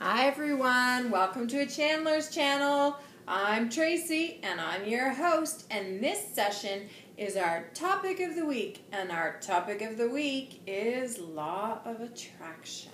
Hi everyone, welcome to a Chandler's channel. I'm Tracy and I'm your host, and this session is our topic of the week, and our topic of the week is law of attraction.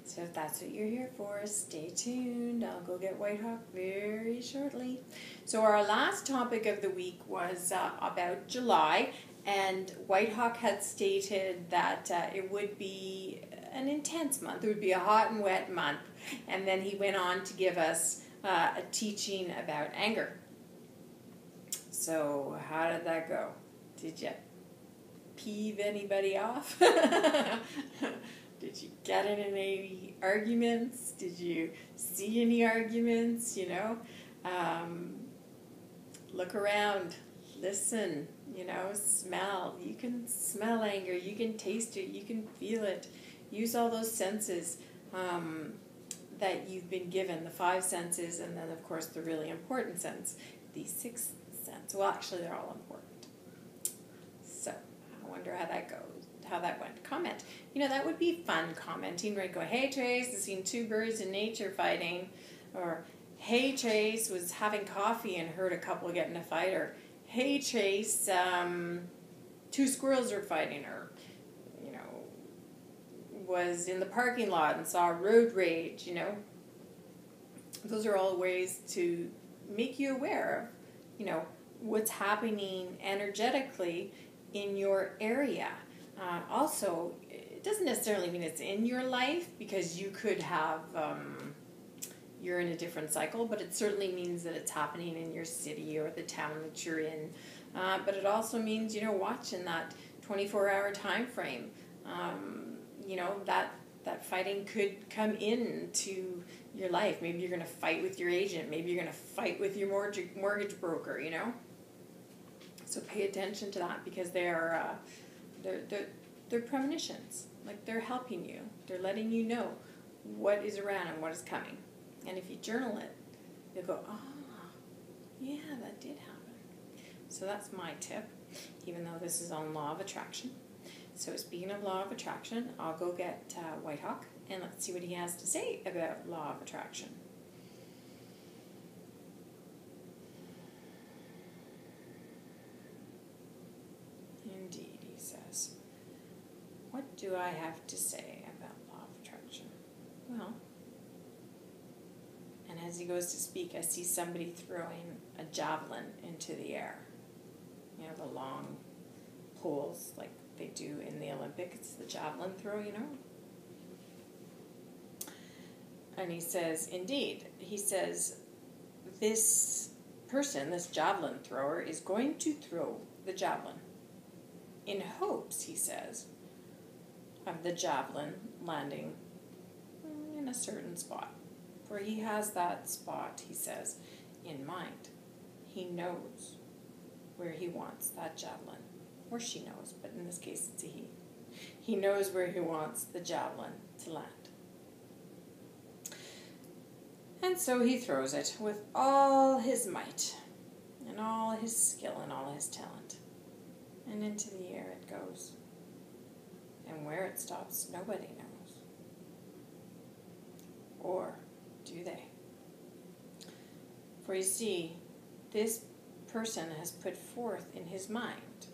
So if that's what you're here for, stay tuned. I'll go get Whitehawk very shortly. So our last topic of the week was about July, and Whitehawk had stated that it would be an intense month. It would be a hot and wet month. And then he went on to give us a teaching about anger. So how did that go? Did you peeve anybody off? Did you get in any arguments? Did you see any arguments? Look around, listen, smell. You can smell anger, you can taste it, you can feel it. Use all those senses that you've been given, the 5 senses, and then of course the really important sense, the 6th sense. Well, actually they're all important. So I wonder how that goes, how that went. Comment. That would be fun, commenting, right? Go, hey Trace, I've seen 2 birds in nature fighting, or hey Trace, was having coffee and heard a couple get in a fight, or hey Trace, 2 squirrels are fighting, or was in the parking lot and saw road rage. Those are all ways to make you aware of what's happening energetically in your area. Also, it doesn't necessarily mean it's in your life, because you could have you're in a different cycle, but it certainly means that it's happening in your city or the town that you're in. But it also means watching that 24-hour time frame. That fighting could come into your life. Maybe you're going to fight with your agent. Maybe you're going to fight with your mortgage broker. So pay attention to that, because they're premonitions. Like, they're helping you. They're letting you know what is around and what is coming. And if you journal it, you'll go, yeah, that did happen. So that's my tip, even though this is on law of attraction. So speaking of law of attraction, I'll go get Whitehawk, and let's see what he has to say about law of attraction. Indeed, he says. What do I have to say about law of attraction? Well, and as he goes to speak, I see somebody throwing a javelin into the air. The long poles, like they do in the Olympics, the javelin throw, And he says, indeed, he says, this person, this javelin thrower, is going to throw the javelin in hopes, he says, of the javelin landing in a certain spot. For he has that spot, he says, in mind. He knows where he wants that javelin. Or she knows, but in this case it's a he. He knows where he wants the javelin to land. And so he throws it with all his might, and all his skill, and all his talent. And into the air it goes. And where it stops, nobody knows. Or do they? For you see, this person has put forth in his mind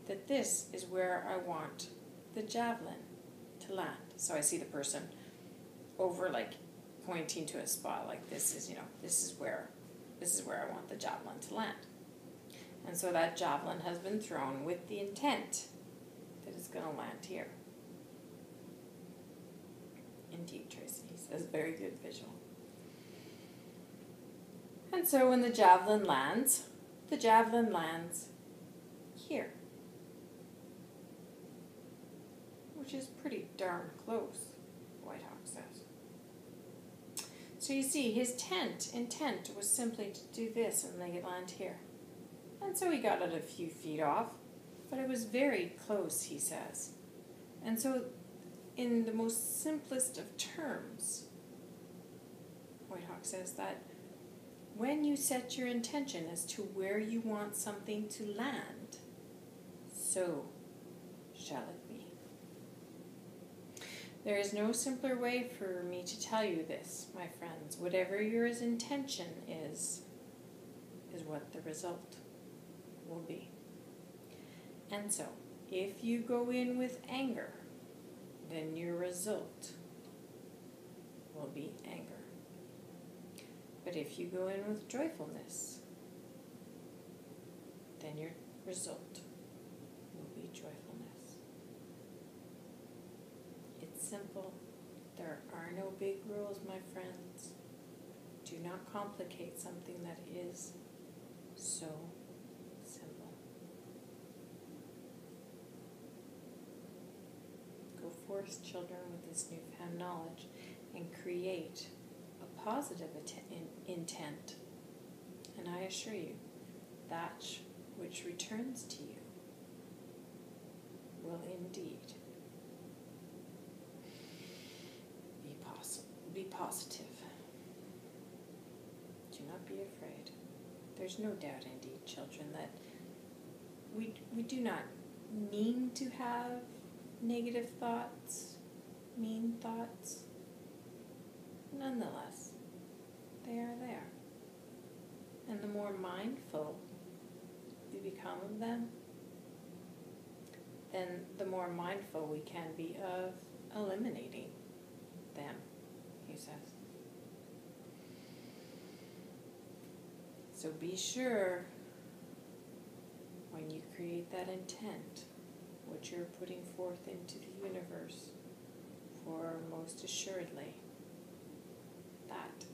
that this is where I want the javelin to land. So I see the person over, like, pointing to a spot, like this is where I want the javelin to land. And so that javelin has been thrown with the intent that it's going to land here. Indeed, Tracy, he says, very good visual. And so when the javelin lands here, which is pretty darn close, Whitehawk says. So you see, his intent was simply to do this and make it land here. And so he got it a few feet off, but it was very close, he says. And so, in the most simplest of terms, Whitehawk says that when you set your intention as to where you want something to land, so shall it be. There is no simpler way for me to tell you this, my friends. Whatever your intention is what the result will be. And so, if you go in with anger, then your result will be anger. But if you go in with joyfulness, then your result will be joyfulness. It's simple. There are no big rules, my friends. Do not complicate something that is so simple. Go forth, children, with this newfound knowledge and create a positive intent. And I assure you, that which returns to you will indeed be positive. Do not be afraid. There's no doubt indeed, children, that we do not mean to have negative thoughts, mean thoughts. Nonetheless, they are there. And the more mindful we become of them, then the more mindful we can be of eliminating them, he says. So be sure when you create that intent, what you're putting forth into the universe, for most assuredly, that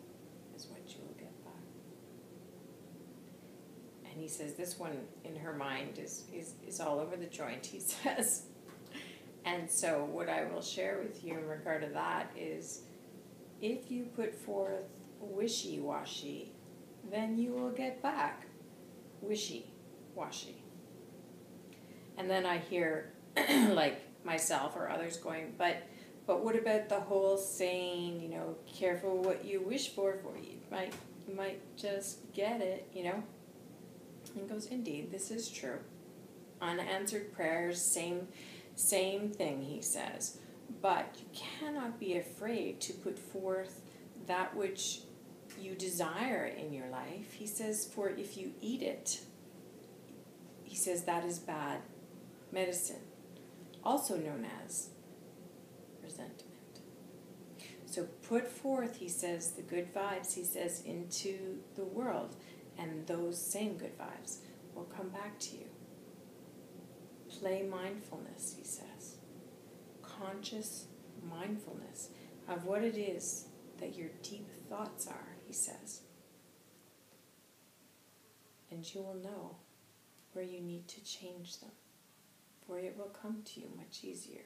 is what you will get back. And he says this one in her mind is all over the joint, he says. And so what I will share with you in regard to that is, if you put forth wishy-washy, then you will get back wishy-washy. And then I hear, like myself or others going, but what about the whole saying, careful what you wish for you might just get it, And goes, indeed, this is true. Unanswered prayers, same thing, he says. But you cannot be afraid to put forth that which you desire in your life. He says, for if you eat it, he says that is bad medicine, also known as resentment. So put forth, he says, the good vibes, he says, into the world, and those same good vibes will come back to you. Play mindfulness, he says. Conscious mindfulness of what it is that your deep thoughts are, he says. And you will know where you need to change them, for it will come to you much easier.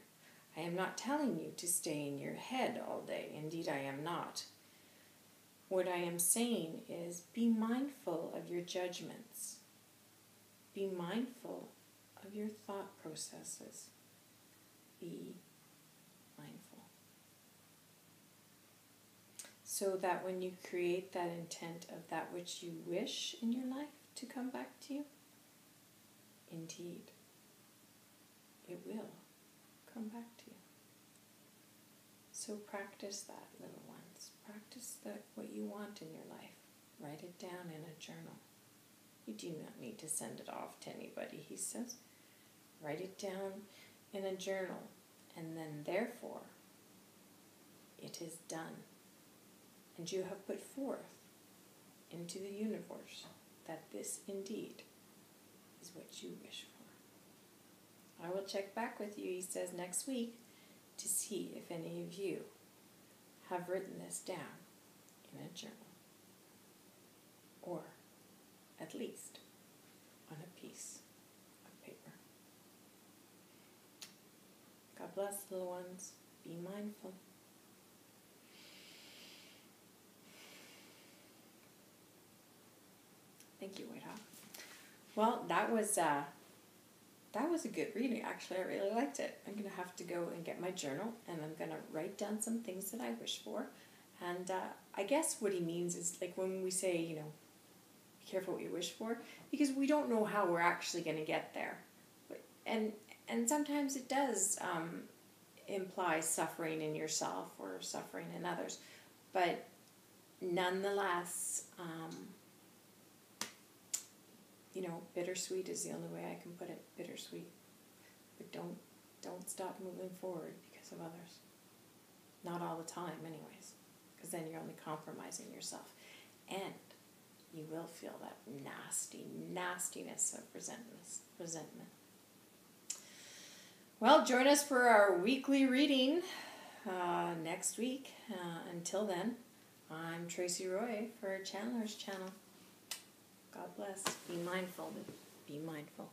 I am not telling you to stay in your head all day. Indeed, I am not. What I am saying is, be mindful of your judgments. Be mindful of your thought processes. Be mindful. So that when you create that intent of that which you wish in your life to come back to you, indeed, it will come back to you. So practice that, little ones. Practice what you want in your life. Write it down in a journal. You do not need to send it off to anybody, he says. Write it down in a journal, and then therefore it is done. And you have put forth into the universe that this indeed is what you wish for. I will check back with you, he says, next week to see if any of you have written this down in a journal, or at least on a piece of paper. God bless, little ones. Be mindful. Thank you, Whitehawk. Well, that was a good reading. Actually, I really liked it. I'm going to have to go and get my journal, and I'm going to write down some things that I wish for. And I guess what he means is, like, when we say, be careful what you wish for, because we don't know how we're actually going to get there. And sometimes it does, implies suffering in yourself or suffering in others. But nonetheless, bittersweet is the only way I can put it. Bittersweet. But don't stop moving forward because of others. Not all the time, anyways, because then you're only compromising yourself. And you will feel that nastiness of resentment. Well, join us for our weekly reading next week. Until then, I'm Tracy Roy for Chandler's Channel. God bless. Be mindful. Be mindful.